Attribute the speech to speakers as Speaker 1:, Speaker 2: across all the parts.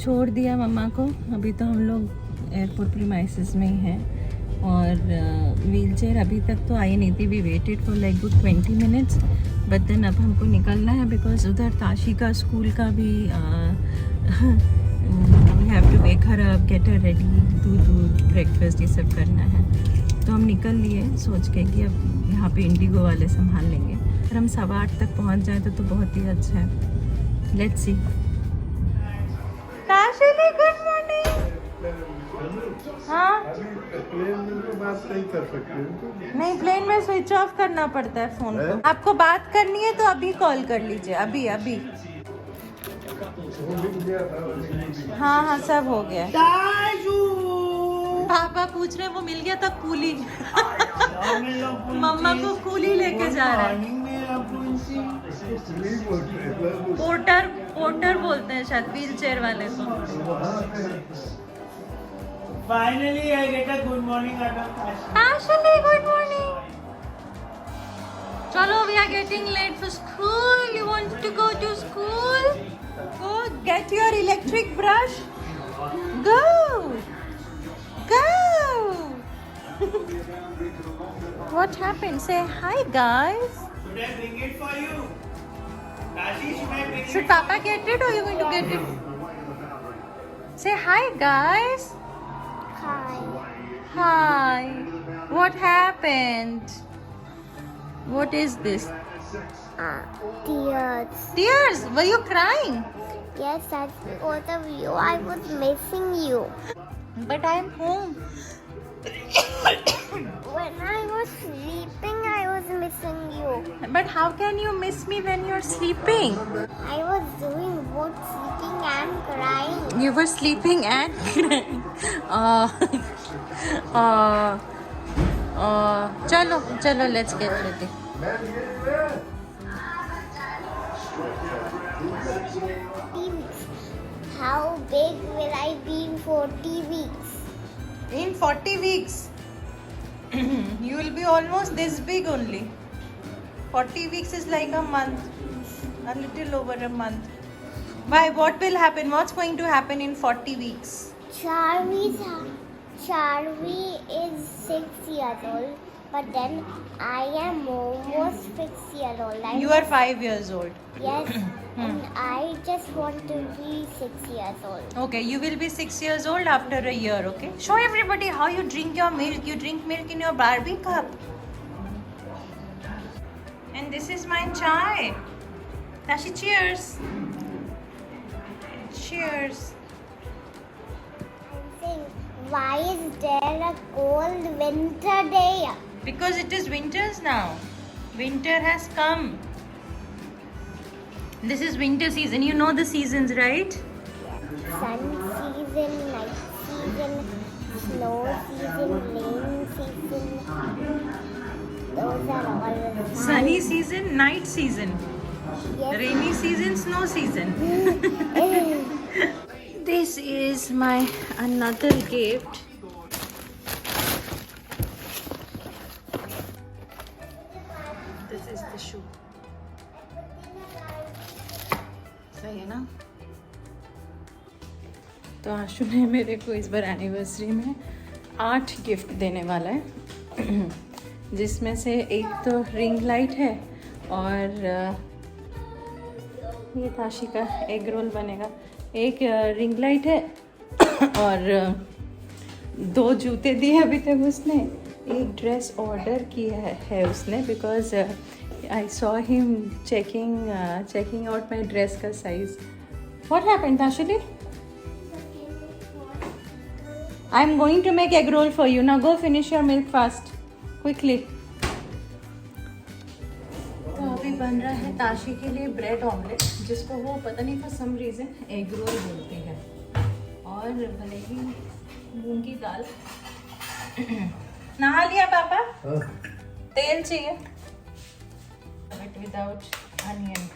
Speaker 1: छोड़ दिया मम्मा को। अभी तो हम लोग एयरपोर्ट प्रीमाइसेस में ही हैं और व्हील चेयर अभी तक तो आई नहीं थी। We waited for like good 20 minutes but then अब हमको निकलना है बिकॉज उधर ताशी का स्कूल का भी we have to wake her up, get her ready, दूध ब्रेकफास्ट ये सब करना है। तो हम निकल लिए सोच के कि अब यहाँ पे इंडिगो वाले संभाल लेंगे। अगर हम 8:15 तक पहुँच जाए तो बहुत ही अच्छा है। Let's see. Tashuli good morning. हाँ
Speaker 2: प्लेन में बात नहीं कर सकते।
Speaker 1: नहीं, प्लेन में स्विच ऑफ करना पड़ता है फोन को। आपको बात करनी है तो अभी कॉल कर लीजिए, अभी अभी। हाँ हाँ सब हो गया। पापा पूछ रहे हैं वो मिल गया था कूली। मम्मा को कूली लेके जा रहा है। पोर्टर बोलते हैं शायद व्हील चेयर वाले को।
Speaker 3: Finally, I get a good morning out of Tashi.
Speaker 1: Ashley, good morning. Chalo, we are getting late for school. You want to go to school? Go get your electric brush. Go. Go. What happened? Say hi, guys.
Speaker 3: Should I bring it for you? Tashi, should I bring it?
Speaker 1: Should Papa get it or you going to get it? Say hi, guys. Hi. What happened? What is this?
Speaker 4: Tears.
Speaker 1: Tears? Were you crying?
Speaker 4: Yes, that's because of you. I was missing you.
Speaker 1: But I'm home.
Speaker 4: When I was sleeping, I was missing you.
Speaker 1: But how can you miss me when you're sleeping?
Speaker 4: I was doing both sleeping and crying.
Speaker 1: You were sleeping and crying. Chalo, let's get ready.
Speaker 4: How big will I be in 40 weeks?
Speaker 1: In 40 weeks, you will be almost this big only. 40 weeks is like a month, a little over a month. Why? What will happen? What's going to happen in 40 weeks?
Speaker 4: Charvi is 6 years old, but then I am almost 6 years old.
Speaker 1: You are 5 years old.
Speaker 4: Yes, and I just want to be 6 years old.
Speaker 1: Okay, you will be 6 years old after a year, okay? Show everybody how you drink your milk. You drink milk in your Barbie cup. And this is my chai. Tashi, cheers. Cheers.
Speaker 4: I'm saying, why is there a cold winter day?
Speaker 1: Because it is winters now. Winter has come. This is winter season. You know the seasons, right?
Speaker 4: Sun season, night season, snow season, rain season. Those are all the time.
Speaker 1: Sunny season, night season.
Speaker 4: Yes.
Speaker 1: Rainy season, snow season. This is my another gift. This is the shoe. सही है ना? तो आशु ने मेरे को इस बार anniversary में 8 gift देने वाला है, जिसमें से एक तो रिंग लाइट है और ये ताशी का एग रोल बनेगा। एक रिंग लाइट है और 2 जूते दिए अभी तक उसने। एक ड्रेस ऑर्डर किया है उसने because I saw him checking out my dress का size. What happened Tashuli? I am going to make egg roll for you. Now go finish your milk fast quickly. तो अभी बन रहा है ताशी के लिए ब्रेड ऑमलेट, जिसको वो पता नहीं for some reason egg roll बोलती है, और बनेगी मूंग की दाल। नहा लिया पापा? तेल चाहिए but without onion.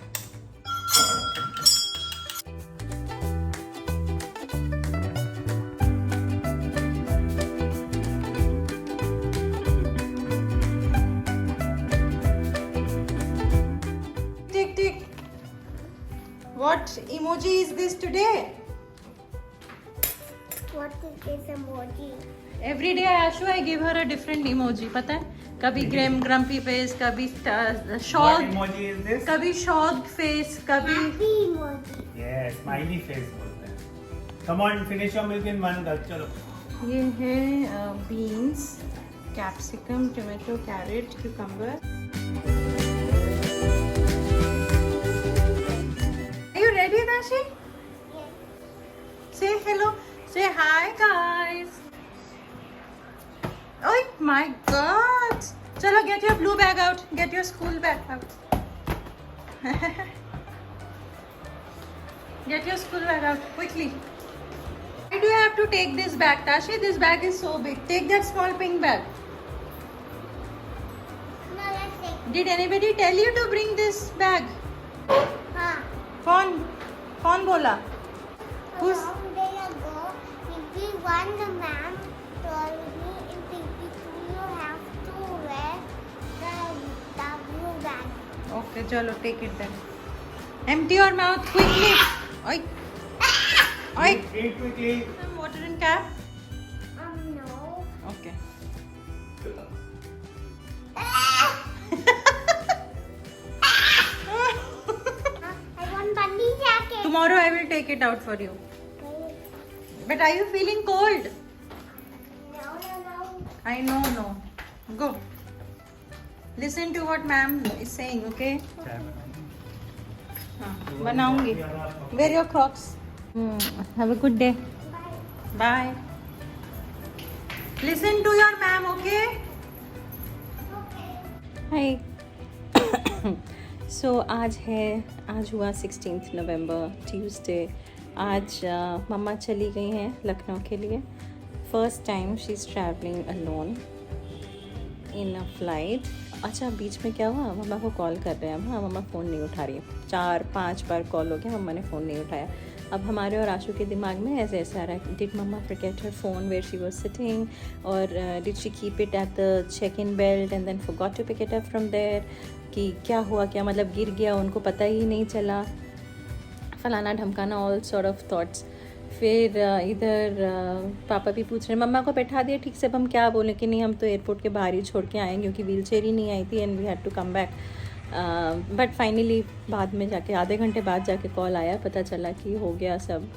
Speaker 1: What emoji is this today?
Speaker 4: what is this emoji?
Speaker 1: Every day Ashu I give her a different emoji, पता है? कभी grumpy face, कभी
Speaker 3: What
Speaker 1: shocked,
Speaker 3: emoji is this?
Speaker 1: कभी shocked face, कभी
Speaker 4: Happy emoji.
Speaker 3: Yes, smiley face बोलते हैं. Come on, finish your milk in one go. चलो.
Speaker 1: ये है beans, capsicum, tomato, carrot, cucumber. Are you ready, Dashi?
Speaker 4: Yes.
Speaker 1: Say hello. Say hi, guys. Oh my God! Chalo, get your blue bag out. Get your school bag out. Get your school bag out quickly. Why do you have to take this bag, Tashi? This bag is so big. Take that small pink bag.
Speaker 4: Now let's take.
Speaker 1: Did anybody tell you to bring this bag?
Speaker 4: हाँ.
Speaker 1: कौन बोला?
Speaker 4: A
Speaker 1: Who's-
Speaker 4: long day ago, PP1 the ma'am told me in PP2 you have to wear the blue bag.
Speaker 1: Okay, chalo, take it then. Empty your mouth quickly. Oi. Oi.
Speaker 3: Eat quickly.
Speaker 1: Some water in cap.
Speaker 4: No.
Speaker 1: Okay.
Speaker 4: I want bunny jacket.
Speaker 1: Tomorrow I will take it out for you.
Speaker 4: Okay.
Speaker 1: But are you feeling cold?
Speaker 4: No.
Speaker 1: I know, no. Go. Listen to what ma'am is saying, okay? हाँ, बनाऊंगी. Wear your Crocs. Have a good day.
Speaker 4: Bye.
Speaker 1: Bye. Listen to your ma'am, okay?
Speaker 4: Okay.
Speaker 1: Hi. So आज हुआ 16th नवंबर Tuesday. आज मम्मा चली गई हैं लखनऊ के लिए. First time she is travelling alone in a flight. अच्छा, बीच में क्या हुआ, मम्मा को कॉल कर रहे हैं हम. हाँ, मम्मा फ़ोन नहीं उठा रही है. 4-5 बार कॉल हो गया, मम्मा ने फ़ोन नहीं उठाया. अब हमारे और आशु के दिमाग में ऐसे ऐसे आ रहा है, did mamma forget her phone where she was sitting, और did she keep it at the check in belt and then forgot to pick it up from there, कि क्या हुआ, क्या मतलब गिर गया, उनको पता ही नहीं चला, फलाना ढमकाना, ऑल सॉर्ट ऑफ थॉट्स. फिर इधर पापा भी पूछ रहे हैं, मम्मा को बैठा दिया ठीक से. अब हम क्या बोलें कि नहीं, हम तो एयरपोर्ट के बाहर ही छोड़ के आए क्योंकि व्हील चेयर ही नहीं आई थी and we had to come back. But finally बाद में जाके आधे घंटे बाद जाके कॉल आया, पता चला कि हो गया सब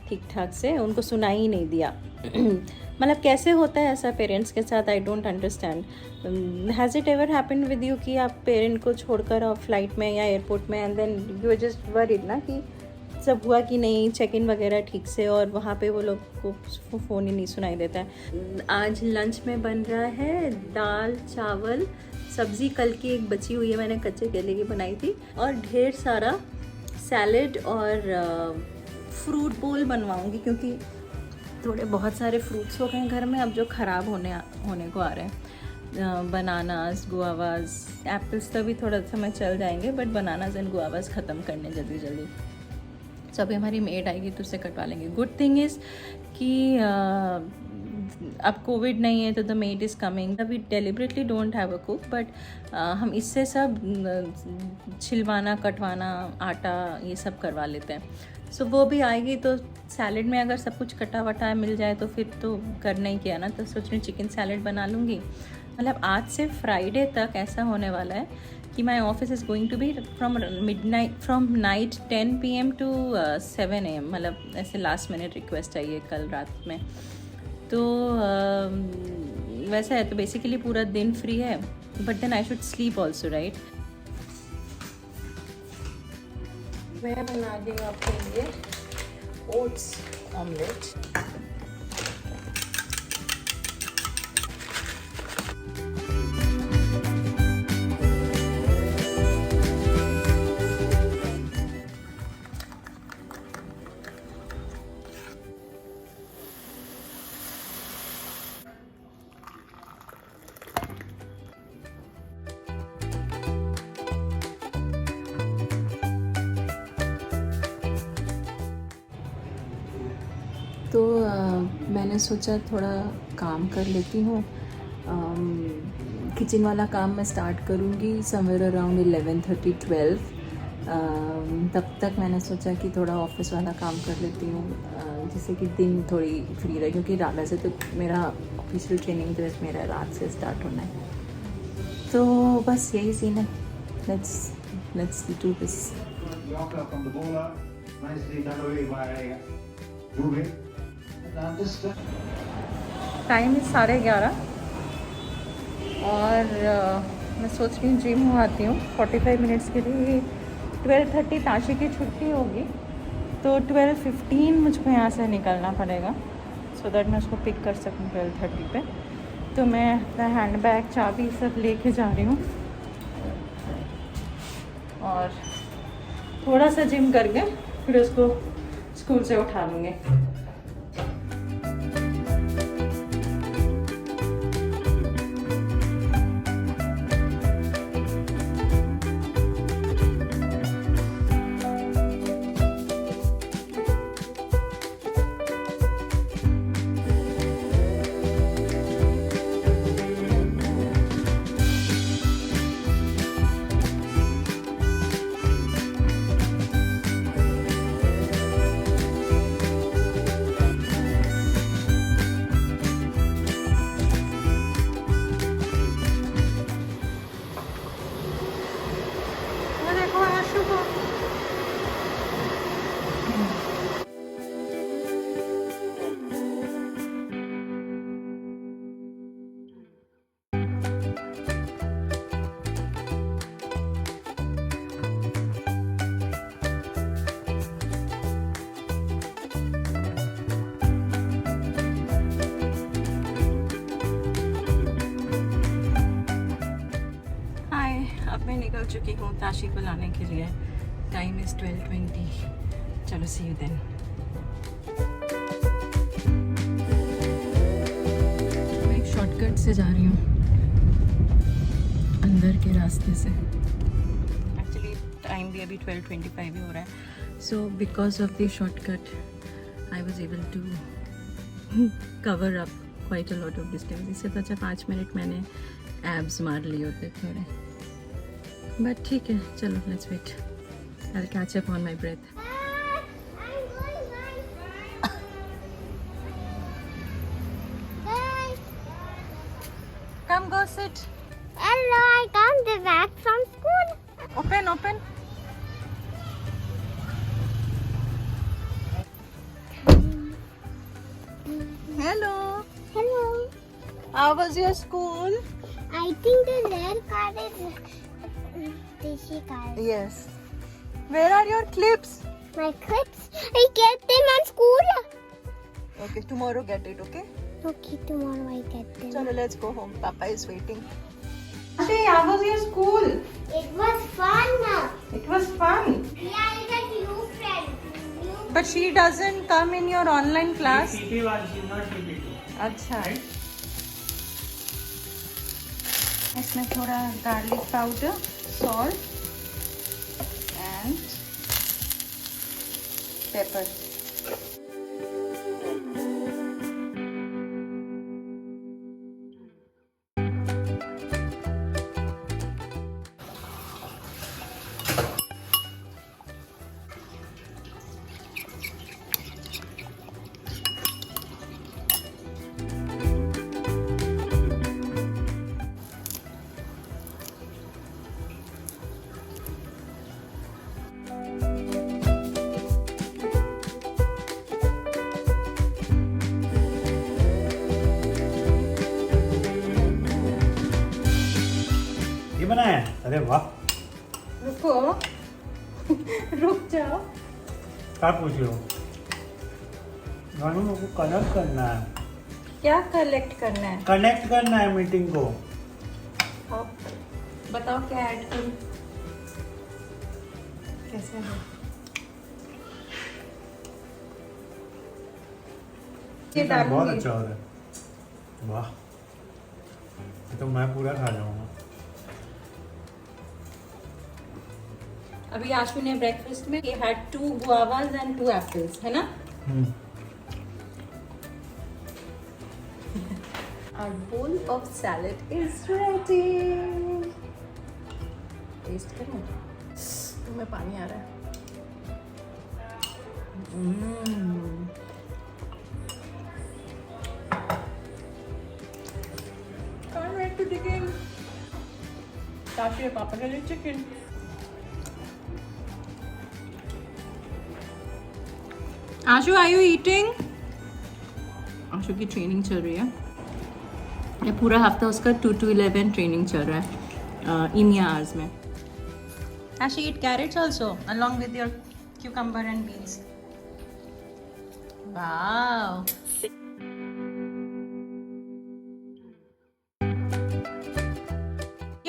Speaker 1: ठीक ठाक से. उनको सुनाई ही नहीं दिया. मतलब कैसे होता है ऐसा पेरेंट्स के साथ, I don't understand. Has it ever happened with you कि आप पेरेंट को छोड़कर आओ फ्लाइट में या एयरपोर्ट में and then you are just worried ना कि सब हुआ कि नहीं, चेक इन वगैरह ठीक से, और वहाँ पे वो लोग को फ़ोन ही नहीं सुनाई देता है. आज लंच में बन रहा है दाल चावल सब्ज़ी, कल की एक बची हुई है, मैंने कच्चे केले की बनाई थी, और ढेर सारा सैलेड और फ्रूट बोल बनवाऊँगी क्योंकि थोड़े बहुत सारे फ्रूट्स हो गए घर में अब जो ख़राब होने को आ रहे हैं. बनानास, गुआवाज, एप्पल्स तो भी थोड़ा समय चल जाएंगे, बट बनानास एंड गुआवाज ख़त्म करने जल्दी. तो अभी हमारी मेड आएगी तो उससे कटवा लेंगे. गुड थिंग इज़ कि अब कोविड नहीं है तो the maid is coming. We deliberately don't have a cook, but हम इससे सब छिलवाना, कटवाना, आटा ये सब करवा लेते हैं. सो वो भी आएगी तो सैलेड में अगर सब कुछ कटा वटा मिल जाए तो फिर तो करना ही क्या ना. तो सोच रही चिकन सैलेड बना लूँगी. मतलब आज से फ्राइडे तक ऐसा होने वाला है कि my office is going to be from night 10 PM to 7 AM. मतलब ऐसे लास्ट मिनट रिक्वेस्ट आई है कल रात में. तो वैसा है तो बेसिकली पूरा दिन फ्री है, but then I should sleep also, right. मैं बना रही हूँ आपके लिए ओट्स ऑमलेट. तो मैंने सोचा थोड़ा काम कर लेती हूँ. किचन वाला काम मैं स्टार्ट करूँगी समवेयर अराउंड 11:30-12. तब तक मैंने सोचा कि थोड़ा ऑफिस वाला काम कर लेती हूँ, जिससे कि दिन थोड़ी फ्री रहे, क्योंकि वैसे तो मेरा ऑफिशियल ट्रेनिंग तो मेरा रात से स्टार्ट होना है। तो बस यही सीन है। Let's do this.
Speaker 5: Yorker from the bowler, nicely done away by Dubey. And this
Speaker 1: time है 11:30 और मैं सोच रही हूँ जिम आती हूँ 45 मिनट्स के लिए। 12:30 ताशी की छुट्टी होगी, तो 12:15 मुझको यहाँ से निकलना पड़ेगा, सो दैट मैं उसको पिक कर सकूँ 12:30 पे। तो मैं अपना हैंड बैग, चाबी सब लेके जा रही हूँ और थोड़ा सा जिम करके फिर उसको स्कूल से उठा लूँगी। अब मैं निकल चुकी हूँ ताशी को लाने के लिए। Time is 12:20। चलो सी यू देन। मैं एक शॉर्टकट से जा रही हूँ, अंदर के रास्ते से। एक्चुअली टाइम भी अभी 12:25 ही हो रहा है। So because of the shortcut I was able to cover up quite a lot of distance. इससे तो अच्छा 5 मिनट मैंने एब्स मार लिए होते थोड़े, बट ठीक है। चलो let's wait, I will catch up on my breath. Come go sit.
Speaker 4: Hello, I come back from school.
Speaker 1: Open. Hello.
Speaker 4: Hello.
Speaker 1: How was your school?
Speaker 4: I think the red card is Rishi card.
Speaker 1: Yes. Where are your clips?
Speaker 4: My clips, I get them at school.
Speaker 1: Okay, tomorrow get it, okay?
Speaker 4: Okay, tomorrow I get them.
Speaker 1: Chalo, let's go home. Papa is waiting. Hey, how was your school?
Speaker 4: It was fun.
Speaker 1: It was fun.
Speaker 4: Yeah, I got new friends.
Speaker 1: But she doesn't come in your online class.
Speaker 3: CP1, she's not CP2.
Speaker 1: अच्छा। इसमें थोड़ा garlic powder, salt and paper.
Speaker 3: बनाया? अरे वाह,
Speaker 1: रुको रुक जाओ।
Speaker 3: क्या पूछ रहे हो? गानू को कनेक्ट करना है।
Speaker 1: क्या कलेक्ट करना है?
Speaker 3: कनेक्ट करना है मीटिंग को।
Speaker 1: अब बताओ क्या ऐड करूं? कैसे है? ये
Speaker 3: बहुत
Speaker 1: डालूंगी।
Speaker 3: अच्छा हो रहा है। वाह, ये तो मैं पूरा खा जाऊंगा।
Speaker 1: अभी आशु ने ब्रेकफास्ट में he had 2 guavas and 2 apples, है ना? Our bowl of salad is ready. Taste करो। तुम्हें पानी आ रहा है। Can't wait to dig in. Tashi है पापा के लिए chicken. Ashu, are you eating? आशु की ट्रेनिंग चल रही है। ये पूरा हफ्ता उसका 2 to 11 ट्रेनिंग चल रहा है इन आवर्स में। Ashi, eat carrots also along with your cucumber and beans. Wow.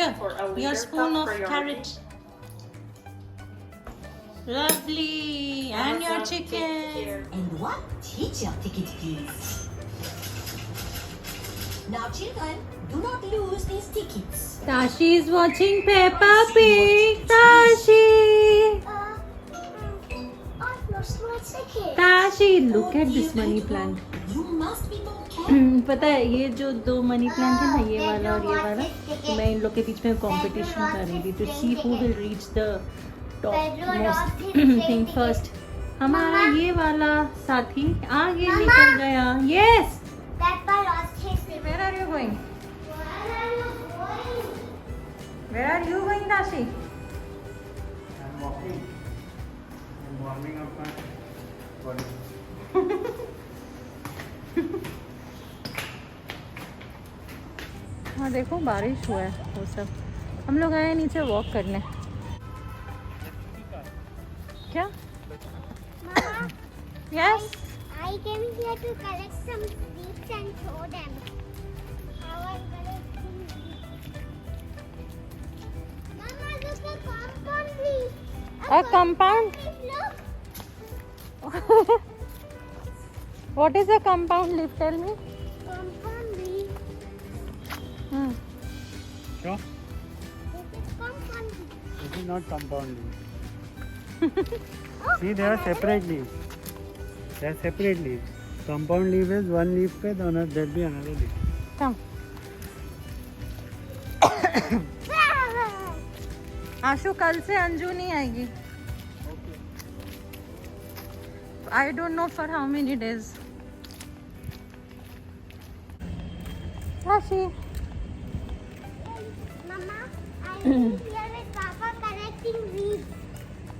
Speaker 1: Yeah, your spoon of carrot. Lovely. And your chicken.
Speaker 6: And one teacher ticket, please. Now, children, do not lose these tickets.
Speaker 1: Tashi is watching Peppa Pig. Tashi.
Speaker 4: I've lost my ticket.
Speaker 1: Tashi, look at this money plant.
Speaker 6: You must be more careful.
Speaker 1: पता है ये जो 2 money plant है ना, ये वाला और ये वाला, तो मैं इन लोग के बीच में कंपटीशन कर रही थी to see who will reach the top most thing first. हमारा ये वाला साथी आगे निकल गया। Yes,
Speaker 4: Peppa lost his ticket.
Speaker 1: Where are you going?
Speaker 4: Where are you going?
Speaker 1: Where are you going Tashi?
Speaker 3: I'm walking. I'm warming up my body.
Speaker 1: हाँ देखो बारिश हुआ है वो सब। हम लोग आए नीचे वॉक करने। क्या?
Speaker 4: Mama,
Speaker 1: yes,
Speaker 4: I came here to collect some leaves and throw them. How I'm collecting leaves. Mama, look at compound leaf.
Speaker 1: A compound?
Speaker 4: leaf, look.
Speaker 1: what is a compound leaf? Tell me.
Speaker 4: Compound leaf.
Speaker 3: Sure?
Speaker 4: This is compound leaf.
Speaker 3: This is not compound leaf. See, they are separate leaves. They are separate leaves. Compound leaf is one leaf पे दोनों there be another leaf.
Speaker 1: Come. आशु, कल से अंजू नहीं आएगी। I don't know for how many days. Tashi.
Speaker 4: Mama, I am here with Papa collecting leaves.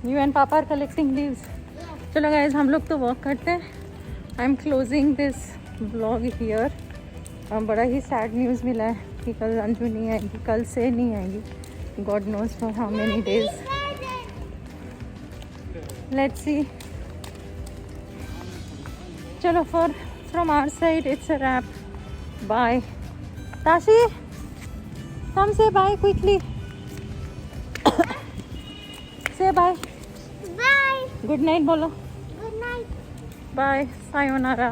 Speaker 1: You and Papa are collecting leaves.
Speaker 4: Yes.
Speaker 1: चलो guys, हम लोग तो वॉक करते हैं। I am closing this blog here. बड़ा ही sad news मिला है कि कल अंजू नहीं आएगी, कल से नहीं आएगी। God knows for how many days. Let's see. चलो, from our side it's a wrap. Bye Tashi, come say bye quickly. Say bye.
Speaker 4: Bye.
Speaker 1: Good night बोलो।
Speaker 4: Good night.
Speaker 1: Bye, sayonara.